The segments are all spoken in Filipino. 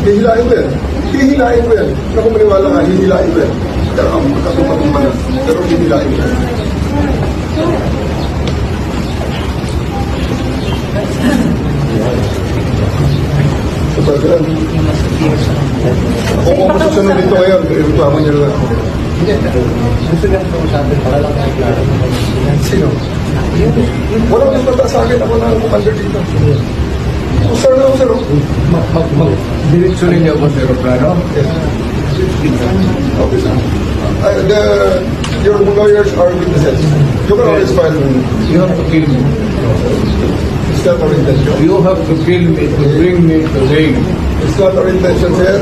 Hihilain ko yan. Hihilain ko yan. Naku, maniwala ka, hihilain ko yan. Pero ang magkatupatumba na. Pero hihilain ko yan. Kapag kung susunod dito ngayon, reklamo niyo lang ako. Gusto niya kung sabi, para lang ay klaro. Sino? Walang yung bata sa akin, ako na ang commander dito. Sir na ako, sir. Diretso ninyo ako sa aeroplano? Yes. Okay, sir. Your lawyers are witnesses. You can always file. You have to kill me. It's not our intention. You have to kill me to bring me to Hague. It's not our intention, sir.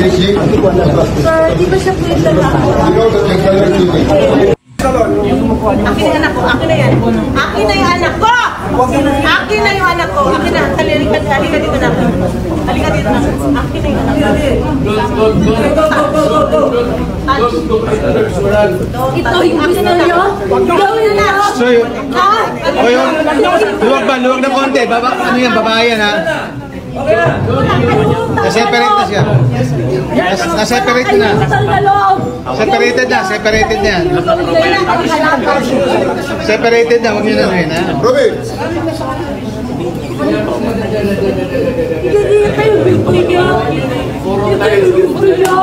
Sir, di ba siya pwede You know that the color duty. Akin na anak ko, akin na yan. Akin na yung anak ko! Akin na yung anak ko. Akin na. Halika dito na. Halika dito na. Akin na yung anak ko. Ito yung gusto niyo? Gawin na! So yun. O yun. Luwag na konti. Ano yan? Babae yan ha? Na-separate na siya. Na-separate na. Separated na. Separated na. Separated na. Huwag nyo na rin ha. Robin! Hindi kayo gusto niyo. Hindi kayo gusto niyo.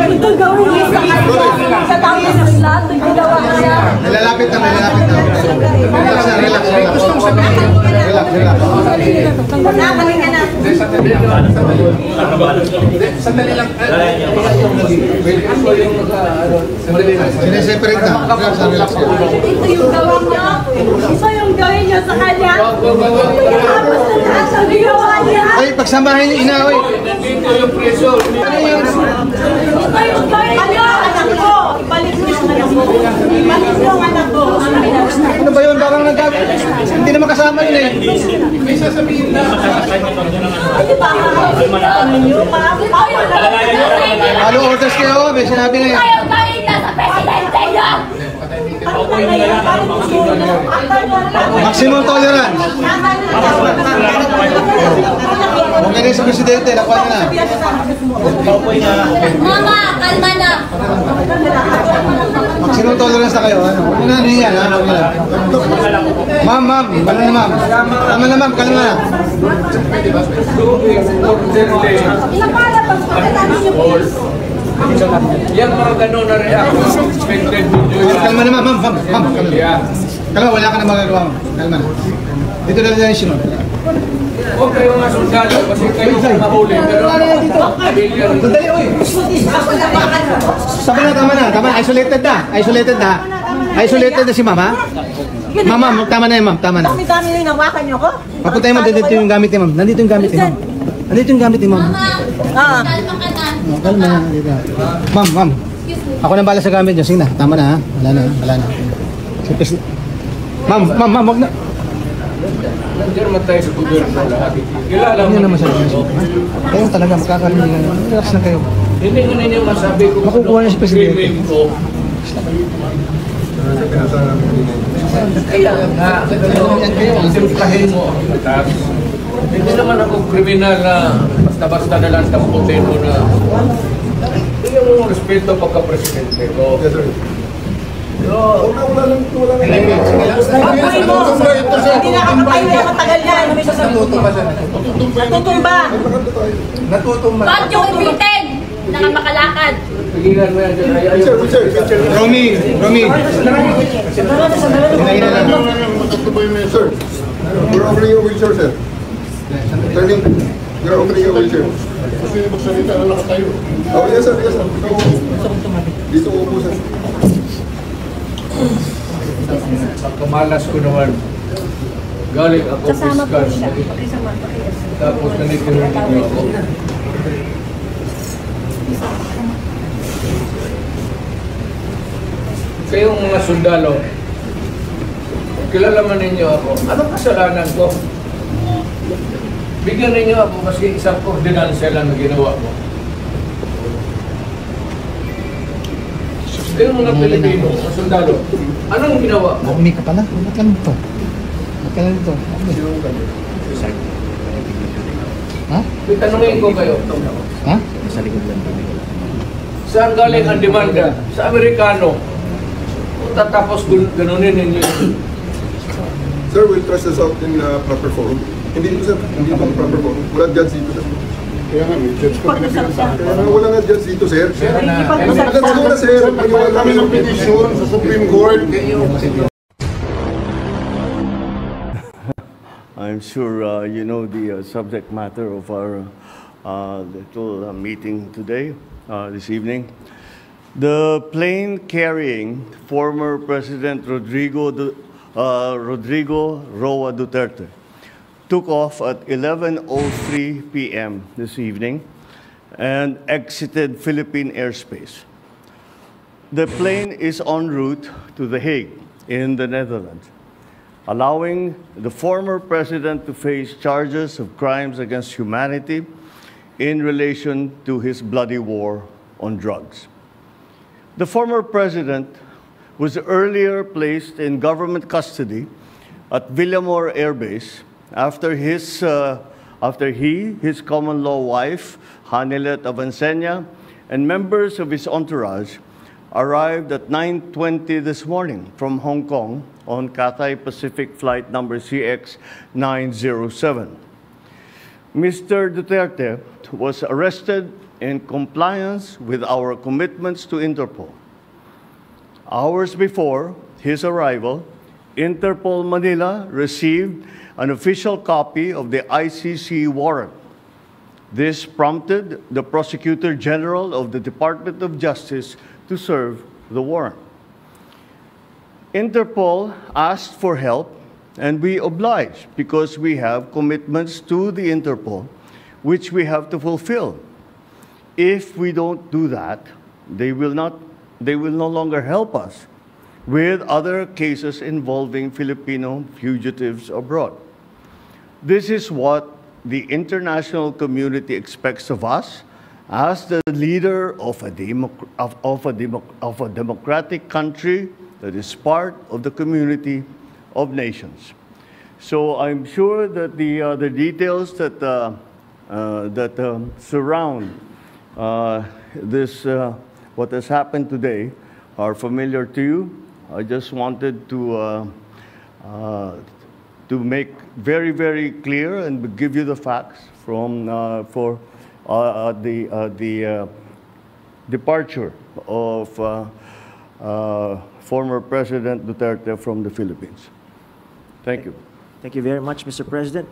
Ito gawin niyo sa tao ng lahat. Nagagawa ka niya. Nilalapit na. Nilalapit na. Relax na. Relax. Relax. Relax. Nakakali ka na. Sandali lang. Sineseparate na. Relax na. Relax. Ito yung gawa niyo. Ito yung gawin niyo sa kanya. Tapos na lahat ang ginawa niya. Ay, pagsamahin yung ina. Oy. Dito yung preso. Ano yun? Ito yung gawin niyo. Anak ko. Ibalik mo yung anak ko. Ibalik mo yung anak ko. Ano ba yun? Parang hindi naman kasama yun eh. May sasabihin na. Hindi ba? Ano niyo? Halo orders kayo. May sinabi na yun. Kayo gawin na sa presidente niyo. Ano ba na yan? Maximum tolerance. Huwag ganyan sa presidente. Nakuha niya na. Mama, kalma na. Maximum tolerance na kayo. Huwag na yan. Huwag na. Ma'am, ma'am. Kalma na ma'am. Kalma na ma'am. Kalma na. Ilang para pag pagkatapos niyo po. Yan mga gano'n na react. Expected video yan. Kalma na ma'am. Ma'am, ma'am. Kalma. Kalma, wala ka na magagawa mo. Kalma na. Dito na lang yung sinod. Huwag kayo mga sundalo kasi kayo mahuli. Pero Sandali, uy. Tama na. Tama na. Isolated na. Isolated na. Isolated na si ma'am, ha? Ma'am, ma'am. Tama na yan, ma'am. Tama na. Dami-dami na inawakan niyo ko. Papuntahin mo, dito yung gamit ni ma'am. Nandito yung gamit ni ma'am. Nandito yung gamit ni ma'am. Ah. Kalma na. Dito. Ma'am, ma'am. Ako nang bala sa gamit niyo. Sige na. Tama na, ha? Wala na. Ma'am, wag na. nandiyan naman tayo sa gobyerno lahat. Kilala Ano mo naman sa inyo? Kayo talaga makakarinig. Relax na kayo. Hindi ko ninyo masabi kung Makukuha niya si Presidente. streaming ko. Kaya nga, simplahin mo ang batas. Hindi naman ako kriminal na basta-basta na lang tamputin mo na bigyan mo respeto pagka-presidente ko. Wala lang. Pagpuli mo! Hindi nakakapay na yung matagal yan. Natutumba! Ba't yung ipitin? Nakamakalakad! Pigilan mo yan dyan. Romy! Hinahin na lang. Sir, you're opening your wheelchair, sir. Turning, you're opening your wheelchair. Gusto niyo magsalita na lang tayo. Oh, yes, sir. Dito upo, sir. Pagkamalas ko naman, galing ako Kasama po fiscal. siya. Tapos nanitiro ninyo ako. Kayong mga sundalo, kilala man ninyo ako. Anong kasalanan ko? Bigyan ninyo ako maski isang ordinansa lang na ginawa ko. Kayong mga Pilipino, mga sundalo, anong ginawa mo? Umi ka pala. Ba't ka nito? Ba't ka nito? Ha? May tanongin ko kayo. Ha? Saan galing ang demanda? Sa Amerikano. Tapos ganunin ninyo. Sir, we'll trust this out in proper forum. Hindi ito, sir. Hindi ito ang proper forum. Wala judge dito, sir. Kaya nga, may judge ko pinagsasabi. Kaya nga, wala nga judge dito, sir. Ipag-usap Let's go na, sir. Paniwala kami ng petisyon sa Supreme Court. I'm sure you know the subject matter of our little meeting today, this evening. The plane carrying former President Rodrigo Roa Duterte took off at 11:03 p.m. this evening and exited Philippine airspace. The plane is en route to The Hague in the Netherlands, allowing the former president to face charges of crimes against humanity in relation to his bloody war on drugs. The former president was earlier placed in government custody at Villamor Air Base after his common law wife, Hanilet Avancenia, and members of his entourage arrived at 9:20 this morning from Hong Kong on Cathay Pacific flight number CX-907. Mr. Duterte was arrested in compliance with our commitments to Interpol. Hours before his arrival, Interpol Manila received an official copy of the ICC warrant. This prompted the Prosecutor General of the Department of Justice to serve the warrant. Interpol asked for help, and we obliged because we have commitments to the Interpol, which we have to fulfill. If we don't do that, they will no longer help us with other cases involving Filipino fugitives abroad. This is what the international community expects of us as the leader of a democratic country that is part of the community of nations. So I'm sure that the details that surround what has happened today are familiar to you. I just wanted to make very, very clear and give you the facts for the departure of former President Duterte from the Philippines. Thank you. Thank you very much, Mr. President.